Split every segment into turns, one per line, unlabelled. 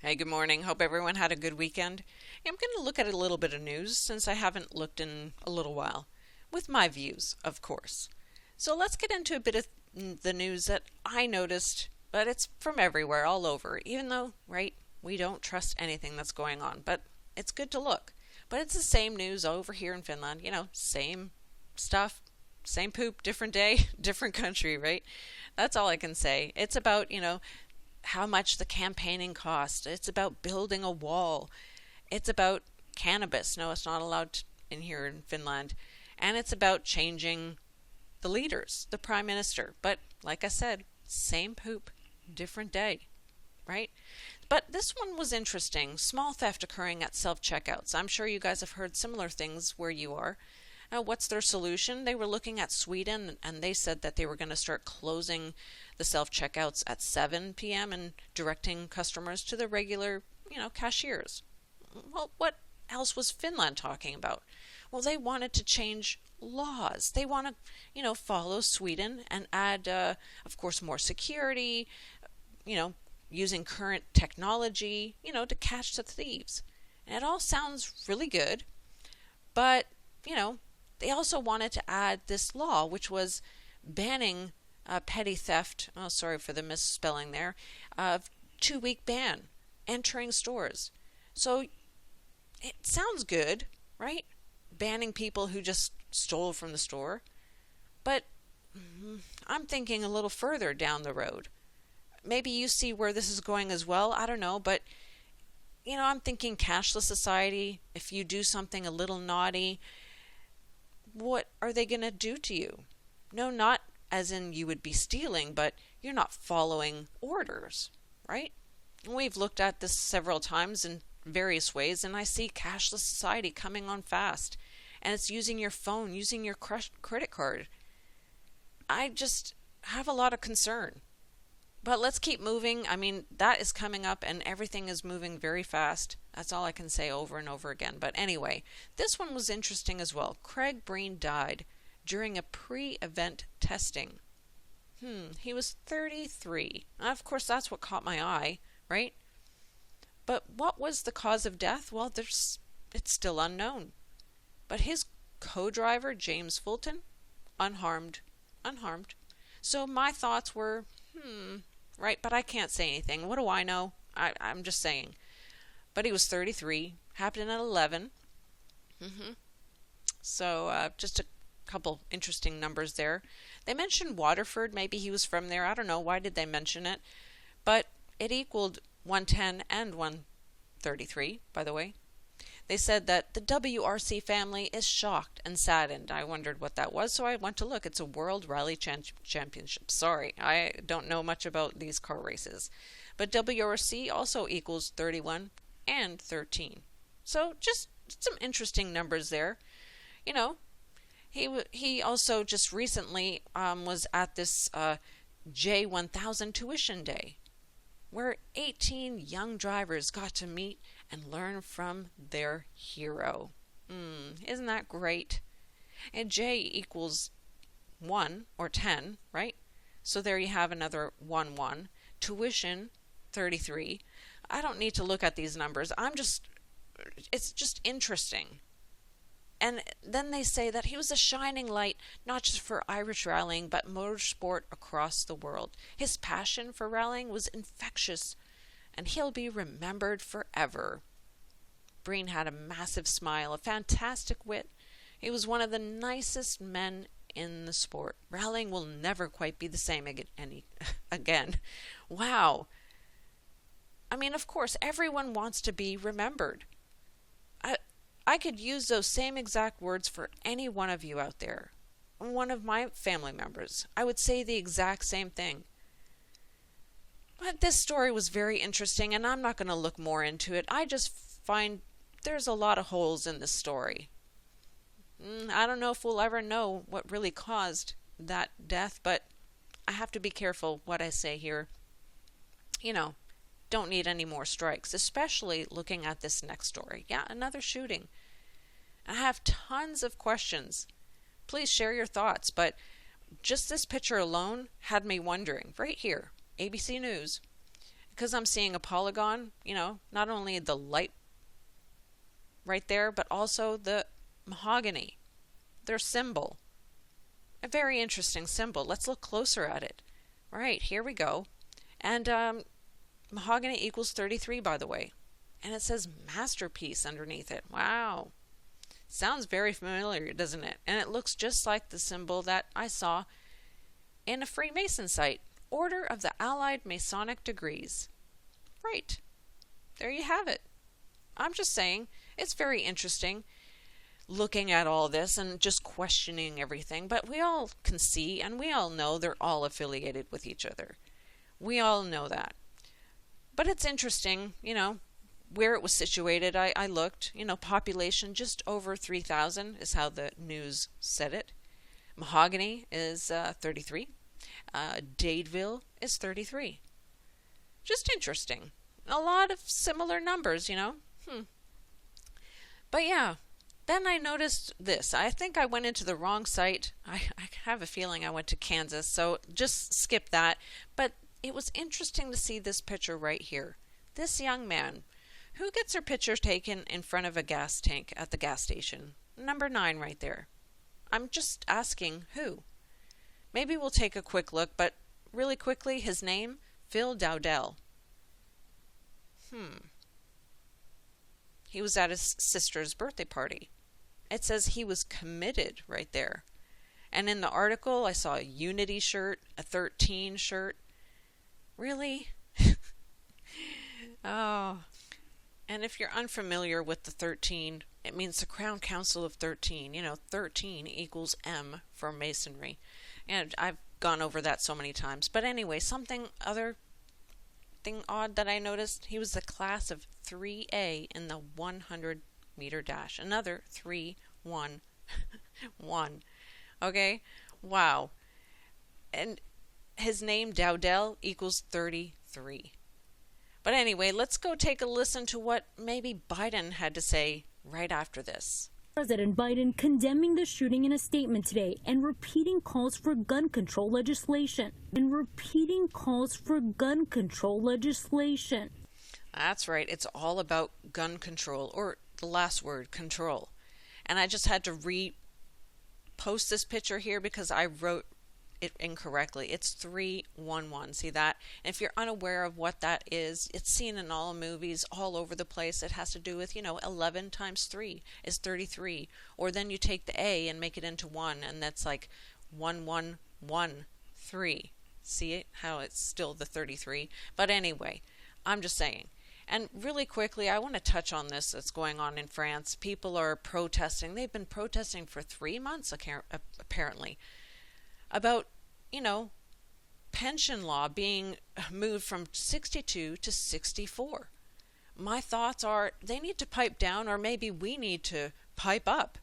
Hey, good morning. Hope everyone had a good weekend. I'm going to look at a little bit of news since I haven't looked in a little while, with my views, of course. So let's get into a bit of the news that I noticed, but it's from everywhere, all over, even though, right, we don't trust anything that's going on, but it's good to look. But it's the same news over here in Finland, same stuff, same poop, different day, different country, right? That's all I can say. It's about, how much the campaigning cost. It's about building a wall. It's about cannabis. No, it's not allowed in here in Finland. And it's about changing the leaders, the prime minister. But like I said, same poop, different day, right? But this one was interesting. Small theft occurring at self-checkouts. I'm sure you guys have heard similar things where you are. What's their solution? They were looking at Sweden and they said that they were going to start closing the self-checkouts at 7 p.m. and directing customers to the regular, cashiers. Well, what else was Finland talking about? Well, they wanted to change laws. They want to, follow Sweden and add, of course, more security, you know, using current technology, to catch the thieves. And it all sounds really good, but, they also wanted to add this law, which was banning petty theft. Oh, sorry for the misspelling there. 2-week ban entering stores. So it sounds good, right? Banning people who just stole from the store. But I'm thinking a little further down the road. Maybe you see where this is going as well. I don't know, but I'm thinking cashless society. If you do something a little naughty, what are they going to do to you? No, not as in you would be stealing, but you're not following orders, right? We've looked at this several times in various ways, and I see cashless society coming on fast. And it's using your phone, using your credit card. I just have a lot of concern. But let's keep moving. I mean, that is coming up and everything is moving very fast. That's all I can say over and over again. But anyway, this one was interesting as well. Breen died during a pre-event testing. He was 33. Of course, that's what caught my eye, right? But what was the cause of death? Well, it's still unknown. But his co-driver, James Fulton, unharmed. So my thoughts were, right, but I can't say anything. What do I know? I'm just saying. But he was 33, happened at 11. So just a couple interesting numbers there. They mentioned Waterford. Maybe he was from there. I don't know. Why did they mention it? But it equaled 110 and 133, by the way. They said that the WRC family is shocked and saddened. I wondered what that was, so I went to look. It's a World Rally Championship. Sorry, I don't know much about these car races. But WRC also equals 31 and 13. So just some interesting numbers there. He also just recently was at this J1000 tuition day, where 18 young drivers got to meet and learn from their hero. Isn't that great? And J equals 1 or 10, right? So there you have another 1. Tuition, 33. I don't need to look at these numbers. It's just interesting. And then they say that he was a shining light, not just for Irish rallying, but motorsport across the world. His passion for rallying was infectious, and he'll be remembered forever. Breen had a massive smile, a fantastic wit. He was one of the nicest men in the sport. Rallying will never quite be the same again. Wow. I mean, of course, everyone wants to be remembered. I could use those same exact words for any one of you out there. One of my family members. I would say the exact same thing. But this story was very interesting, and I'm not going to look more into it. I just find there's a lot of holes in this story. I don't know if we'll ever know what really caused that death, but I have to be careful what I say here. Don't need any more strikes, especially looking at this next story. Yeah, another shooting. I have tons of questions. Please share your thoughts, but just this picture alone had me wondering, right here, ABC News. because I'm seeing a polygon, not only the light right there, but also the mahogany, their symbol. A very interesting symbol. Let's look closer at it. Right, here we go. And mahogany equals 33, by the way. And it says masterpiece underneath it. Wow. Sounds very familiar, doesn't it? And it looks just like the symbol that I saw in a Freemason site. Order of the Allied Masonic Degrees. Right. There you have it. I'm just saying, it's very interesting looking at all this and just questioning everything. But we all can see and we all know they're all affiliated with each other. We all know that. But it's interesting, where it was situated. I looked, population just over 3,000 is how the news said it. Mahogany is 33. Dadeville is 33. Just interesting. A lot of similar numbers, But yeah, then I noticed this. I think I went into the wrong site. I have a feeling I went to Kansas, so just skip that. But it was interesting to see this picture right here. This young man, who gets her picture taken in front of a gas tank at the gas station. Number 9 right there. I'm just asking who. Maybe we'll take a quick look, but really quickly, his name, Phil Dowdell. He was at his sister's birthday party. It says he was committed right there. And in the article, I saw a Unity shirt, a 13 shirt. Really? Oh. And if you're unfamiliar with the 13, it means the Crown Council of 13. 13 equals M for Masonry. And I've gone over that so many times. But anyway, other thing odd that I noticed, he was the class of 3A in the 100-meter dash. Another 3-1-1. Okay? Wow. And his name, Dowdell, equals 33. But anyway, let's go take a listen to what maybe Biden had to say right after this.
President Biden condemning the shooting in a statement today and repeating calls for gun control legislation.
That's right. It's all about gun control, or the last word, control. And I just had to repost this picture here because I wrote it incorrectly. It's 311. See that? And if you're unaware of what that is, it's seen in all movies all over the place. It has to do with, 11 times 3 is 33. Or then you take the A and make it into 1, and that's like 1113. See it? How it's still the 33. But anyway, I'm just saying. And really quickly, I want to touch on this that's going on in France. People are protesting. They've been protesting for 3 months, apparently, about, pension law being moved from 62 to 64. My thoughts are they need to pipe down, or maybe we need to pipe up,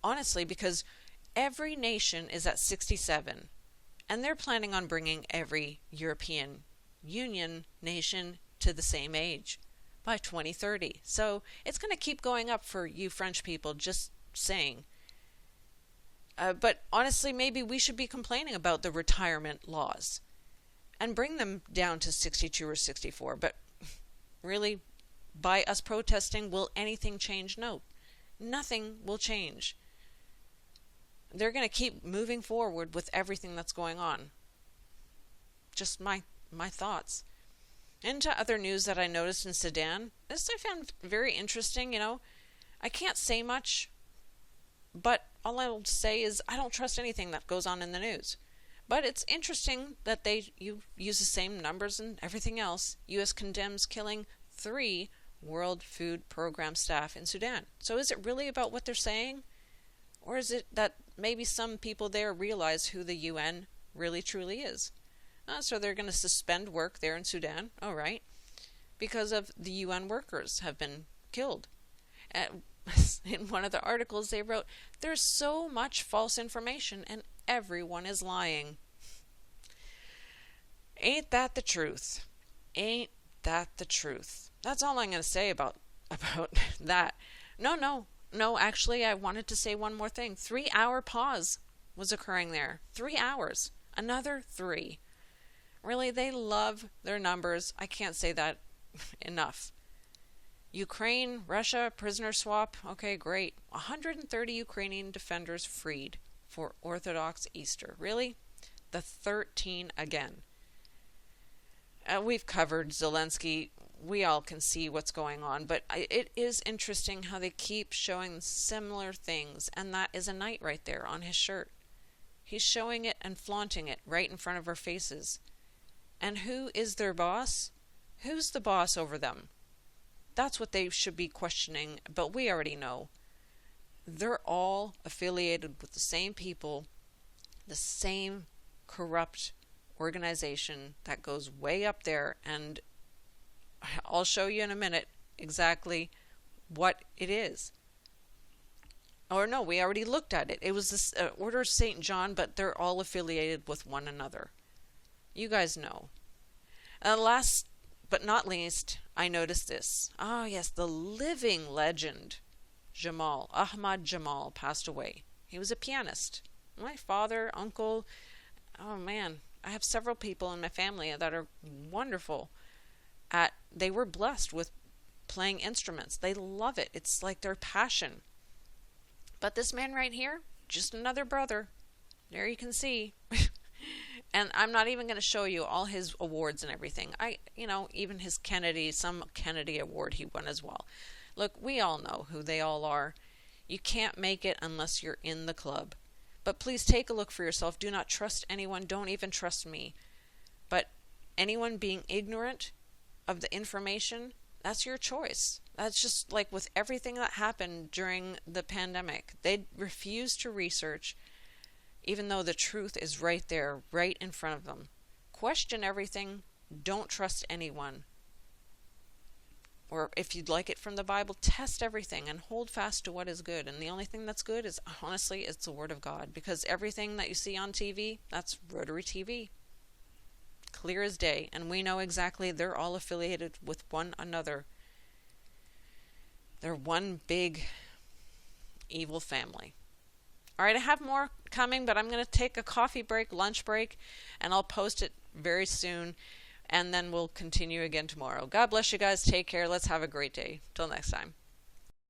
honestly, because every nation is at 67, and they're planning on bringing every European Union nation to the same age by 2030. So it's going to keep going up for you French people, just saying. But honestly, maybe we should be complaining about the retirement laws and bring them down to 62 or 64. But really, by us protesting, will anything change? No, nothing will change. They're going to keep moving forward with everything that's going on. Just my thoughts. Into other news that I noticed in Sudan, this I found very interesting. I can't say much, but all I'll say is I don't trust anything that goes on in the news. But it's interesting that you use the same numbers and everything else. U.S. condemns killing 3 World Food Program staff in Sudan. So is it really about what they're saying? Or is it that maybe some people there realize who the UN really truly is? So they're going to suspend work there in Sudan, all right, because of the UN workers have been killed. In one of the articles they wrote, there's so much false information and everyone is lying. Ain't that the truth? Ain't that the truth? That's all I'm going to say about that. No, actually I wanted to say one more thing. 3-hour pause was occurring there. 3 hours. Another 3. Really, they love their numbers. I can't say that enough. Ukraine, Russia, prisoner swap. Okay, great. 130 Ukrainian defenders freed for Orthodox Easter. Really? The 13 again. We've covered Zelensky. We all can see what's going on, but it is interesting how they keep showing similar things, and that is a knight right there on his shirt. He's showing it and flaunting it right in front of our faces. And who is their boss? Who's the boss over them? That's what they should be questioning, but we already know. They're all affiliated with the same people, the same corrupt organization that goes way up there, and I'll show you in a minute exactly what it is. Or no, we already looked at it. It was this Order of St. John, but they're all affiliated with one another. You guys know. Last but not least, I noticed this. Ah, yes, the living legend, Jamal, Ahmad Jamal, passed away. He was a pianist. My father, uncle, oh man, I have several people in my family that are wonderful they were blessed with playing instruments. They love it. It's like their passion. But this man right here, just another brother. There you can see. And I'm not even going to show you all his awards and everything. Even his some Kennedy award he won as well. Look, we all know who they all are. You can't make it unless you're in the club. But please take a look for yourself. Do not trust anyone. Don't even trust me. But anyone being ignorant of the information, that's your choice. That's just like with everything that happened during the pandemic. They refuse to research, even though the truth is right there, right in front of them. Question everything. Don't trust anyone. Or if you'd like it from the Bible, test everything and hold fast to what is good. And the only thing that's good is, honestly, it's the Word of God. Because everything that you see on TV, that's Rotary TV. Clear as day. And we know exactly they're all affiliated with one another. They're one big evil family. All right, I have more coming, but I'm going to take a coffee break, lunch break, and I'll post it very soon. And then we'll continue again tomorrow. God bless you guys. Take care. Let's have a great day. Till next time.